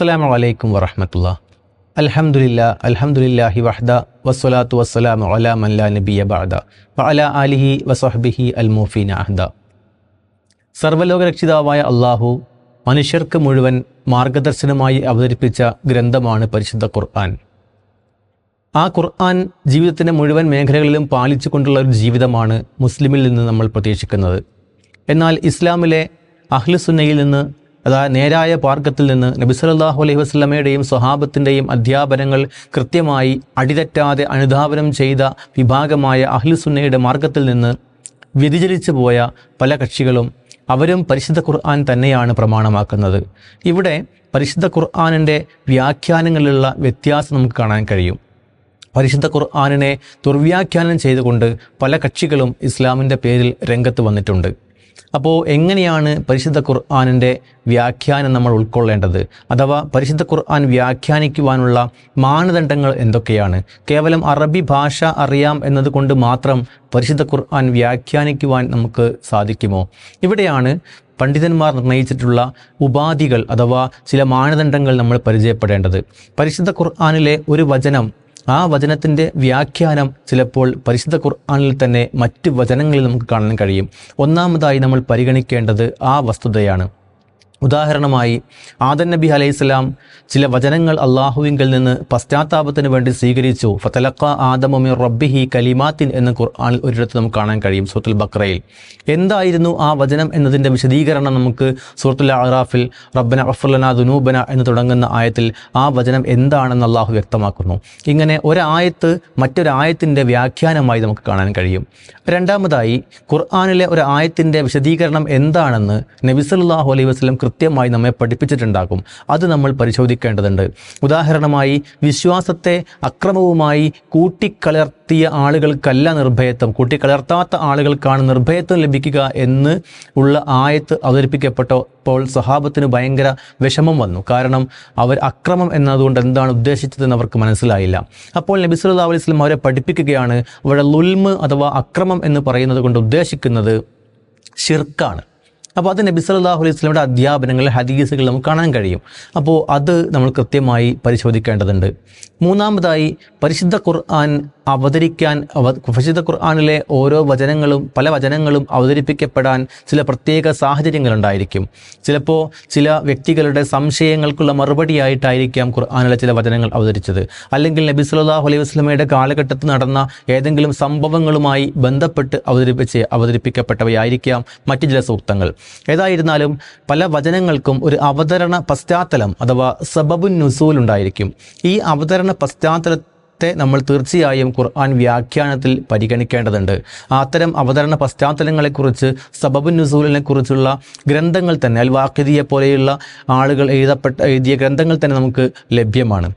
അസ്സലാമു അലൈക്കും വറഹ്മത്തുള്ളാഹി. അൽഹംദുലില്ലാഹി വഹ്ദ വസ്സലാത്തു വസ്സലാമു അലാ മൻ ലാ നബിയ്യ ബഅദ വഅലാ ആലിഹി വസഹ്ബിഹി അൽമൂഫീന അഹ്ദ. സർവ്വലോക രക്ഷിതാവായ അള്ളാഹു മനുഷ്യർക്ക് മുഴുവൻ മാർഗദർശനമായി അവതരിപ്പിച്ച ഗ്രന്ഥമാണ് പരിശുദ്ധ ഖുർആൻ. ആ ഖുർആൻ ജീവിതത്തിൻ്റെ മുഴുവൻ മേഖലകളിലും പാലിച്ചുകൊണ്ടുള്ള ഒരു ജീവിതമാണ് മുസ്ലിമിൽ നിന്ന് നമ്മൾ പ്രതീക്ഷിക്കുന്നത്. എന്നാൽ ഇസ്ലാമിലെ അഹ്ലുസുന്നയിൽ നിന്ന്, അതായത് നേരായ മാർഗത്തിൽ നിന്ന് നബി സല്ലല്ലാഹു അലൈഹി വസല്ലമയുടെയും സ്വഹാബത്തിൻ്റെയും അധ്യാപനങ്ങൾ കൃത്യമായി അടിതെറ്റാതെ അനുധാവനം ചെയ്ത വിഭാഗമായ അഹ്ലുസുന്നയുടെ മാർഗത്തിൽ നിന്ന് വ്യതിചലിച്ചു പോയ പല കക്ഷികളും അവരും പരിശുദ്ധ ഖുർആൻ തന്നെയാണ് പ്രമാണമാക്കുന്നത്. ഇവിടെ പരിശുദ്ധ ഖുർആനിൻ്റെ വ്യാഖ്യാനങ്ങളിലുള്ള വ്യത്യാസം നമുക്ക് കാണാൻ കഴിയും. പരിശുദ്ധ ഖുർആനിനെ ദുർവ്യാഖ്യാനം ചെയ്തുകൊണ്ട് പല കക്ഷികളും ഇസ്ലാമിൻ്റെ പേരിൽ രംഗത്ത് വന്നിട്ടുണ്ട്. അപ്പോൾ എങ്ങനെയാണ് പരിശുദ്ധ ഖുർആനിൻ്റെ വ്യാഖ്യാനം നമ്മൾ ഉൾക്കൊള്ളേണ്ടത്, അഥവാ പരിശുദ്ധ ഖുർആൻ വ്യാഖ്യാനിക്കുവാനുള്ള മാനദണ്ഡങ്ങൾ എന്തൊക്കെയാണ്? കേവലം അറബി ഭാഷ അറിയാം എന്നതുകൊണ്ട് മാത്രം പരിശുദ്ധ ഖുർആൻ വ്യാഖ്യാനിക്കുവാൻ നമുക്ക് സാധിക്കുമോ? ഇവിടെയാണ് പണ്ഡിതന്മാർ നിർണയിച്ചിട്ടുള്ള ഉപാധികൾ അഥവാ ചില മാനദണ്ഡങ്ങൾ നമ്മൾ പരിചയപ്പെടേണ്ടത്. പരിശുദ്ധ ഖുർആനിലെ ഒരു വചനം, ആ വചനത്തിൻ്റെ വ്യാഖ്യാനം ചിലപ്പോൾ പരിശുദ്ധ ഖുർആനിൽ തന്നെ മറ്റ് വചനങ്ങളിൽ നമുക്ക് കാണാൻ കഴിയും. ഒന്നാമതായി നമ്മൾ പരിഗണിക്കേണ്ടത് ആ വസ്തുതയാണ്. ഉദാഹരണമായി ആദം നബി അലൈഹിസ്സലാം ചില വചനങ്ങൾ അള്ളാഹുവിങ്കിൽ നിന്ന് പശ്ചാത്താപത്തിന് വേണ്ടി സ്വീകരിച്ചു. ഫതലഖ ആദമു മിർ റബ്ബിഹി കലിമാത്തിൻ എന്ന ഖുർആനിൽ ഒരിടത്ത് നമുക്ക് കാണാൻ കഴിയും, സൂറത്തുൽ ബഖറയിൽ. എന്തായിരുന്നു ആ വചനം എന്നതിൻ്റെ വിശദീകരണം നമുക്ക് സൂറത്തുൽ അഅറാഫിൽ റബ്ബന ഗഫിർ ലനാ ദുനൂബന എന്ന് തുടങ്ങുന്ന ആയത്തിൽ ആ വചനം എന്താണെന്ന് അള്ളാഹു വ്യക്തമാക്കുന്നു. ഇങ്ങനെ ഒരായത്ത് മറ്റൊരായത്തിൻ്റെ വ്യാഖ്യാനമായി നമുക്ക് കാണാൻ കഴിയും. രണ്ടാമതായി ഖുർആനിലെ ഒരു ആയത്തിൻ്റെ വിശദീകരണം എന്താണെന്ന് നബി സല്ലല്ലാഹു അലൈഹി വസല്ലം കൃത്യമായി നമ്മെ പഠിപ്പിച്ചിട്ടുണ്ടാകും. അത് നമ്മൾ പരിശോധിക്കേണ്ടതുണ്ട്. ഉദാഹരണമായി വിശ്വാസത്തെ അക്രമവുമായി കൂട്ടിക്കലർത്തിയ ആളുകൾക്കല്ല നിർഭയത്വം, കൂട്ടിക്കലർത്താത്ത ആളുകൾക്കാണ് നിർഭയത്വം ലഭിക്കുക എന്ന് ഉള്ള ആയത്ത് അവതരിപ്പിക്കപ്പെട്ടപ്പോൾ സ്വഹാബത്തിന് ഭയങ്കര വിഷമം വന്നു. കാരണം അവർ അക്രമം എന്നതുകൊണ്ട് എന്താണ് ഉദ്ദേശിച്ചതെന്ന് അവർക്ക് മനസ്സിലായില്ല. അപ്പോൾ നബി സല്ലല്ലാഹു അലൈഹി വസല്ലം അവരെ പഠിപ്പിക്കുകയാണ്, അവിടെ ലുൽമ് അഥവാ അക്രമം എന്ന് പറയുന്നത് കൊണ്ട് ഉദ്ദേശിക്കുന്നത് ഷിർക്കാണ്. അപ്പോൾ അത് നബി സല്ലല്ലാഹു അലൈഹി വസല്ലമയുടെ അധ്യാപനങ്ങളിൽ ഹദീസുകൾ നമുക്ക് കാണാൻ കഴിയും. അപ്പോൾ അത് നമ്മൾ കൃത്യമായി പരിശോധിക്കേണ്ടതുണ്ട്. മൂന്നാമതായി പരിശുദ്ധ ഖുർആനിലെ ഓരോ വചനങ്ങളും പല വചനങ്ങളും അവതരിപ്പിക്കപ്പെടാൻ ചില പ്രത്യേക സാഹചര്യങ്ങളുണ്ടായിരിക്കും. ചിലപ്പോൾ ചില വ്യക്തികളുടെ സംശയങ്ങൾക്കുള്ള മറുപടിയായിട്ടായിരിക്കാം ഖുർആനിലെ ചില വചനങ്ങൾ അവതരിച്ചത്. അല്ലെങ്കിൽ നബി സല്ലല്ലാഹു അലൈഹി വസല്ലമയുടെ കാലഘട്ടത്തിൽ നടന്ന ഏതെങ്കിലും സംഭവങ്ങളുമായി ബന്ധപ്പെട്ട് അവതരിപ്പിക്കപ്പെട്ടവയായിരിക്കാം മറ്റു ചില സൂക്തങ്ങൾ. ഏതായിരുന്നാലും പല വചനങ്ങൾക്കും ഒരു അവതരണ പശ്ചാത്തലം അഥവാ സബബുൻ നുസൂൽ ഉണ്ടായിരിക്കും. ഈ അവതരണ പശ്ചാത്തലത്തെ നമ്മൾ തീർച്ചയായും ഖുർആൻ വ്യാഖ്യാനത്തിൽ പരിഗണിക്കേണ്ടതുണ്ട്. അത്തരം അവതരണ പശ്ചാത്തലങ്ങളെക്കുറിച്ച് സബബുൻ നുസൂലിനെ കുറിച്ചുള്ള ഗ്രന്ഥങ്ങൾ തന്നെ, അൽ വാഖിദിയെ പോലെയുള്ള ആളുകൾ എഴുതിയ ഗ്രന്ഥങ്ങൾ തന്നെ നമുക്ക് ലഭ്യമാണ്.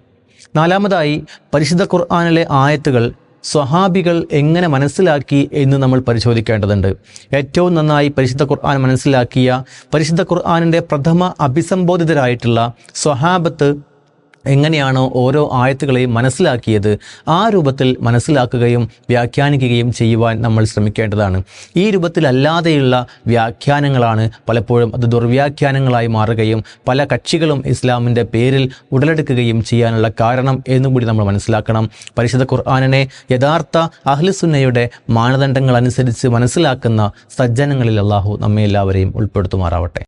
നാലാമതായി പരിശുദ്ധ ഖുർആനിലെ ആയത്തുകൾ സ്വഹാബികൾ എങ്ങനെ മനസ്സിലാക്കി എന്ന് നമ്മൾ പരിശോധിക്കേണ്ടതുണ്ട്. ഏറ്റവും നന്നായി പരിശുദ്ധ ഖുർആൻ മനസ്സിലാക്കിയ, പരിശുദ്ധ ഖുർആനിൻ്റെ പ്രഥമ അഭിസംബോധിതരായിട്ടുള്ള സ്വഹാബത്ത് എങ്ങനെയാണോ ഓരോ ആയത്തുകളെയും മനസ്സിലാക്കിയത്, ആ രൂപത്തിൽ മനസ്സിലാക്കുകയും വ്യാഖ്യാനിക്കുകയും ചെയ്യുവാൻ നമ്മൾ ശ്രമിക്കേണ്ടതാണ്. ഈ രൂപത്തിലല്ലാതെയുള്ള വ്യാഖ്യാനങ്ങളാണ് പലപ്പോഴും അത് ദുർവ്യാഖ്യാനങ്ങളായി മാറുകയും പല കക്ഷികളും ഇസ്ലാമിൻ്റെ പേരിൽ ഉടലെടുക്കുകയും ചെയ്യാനുള്ള കാരണം എന്നും കൂടി നമ്മൾ മനസ്സിലാക്കണം. പരിശുദ്ധ ഖുർആനിനെ യഥാർത്ഥ അഹ്ലുസുന്നയുടെ മാനദണ്ഡങ്ങൾ അനുസരിച്ച് മനസ്സിലാക്കുന്ന സജ്ജനങ്ങളിൽ അല്ലാഹു നമ്മെ എല്ലാവരെയും ഉൾപ്പെടുത്തുമാറാവട്ടെ.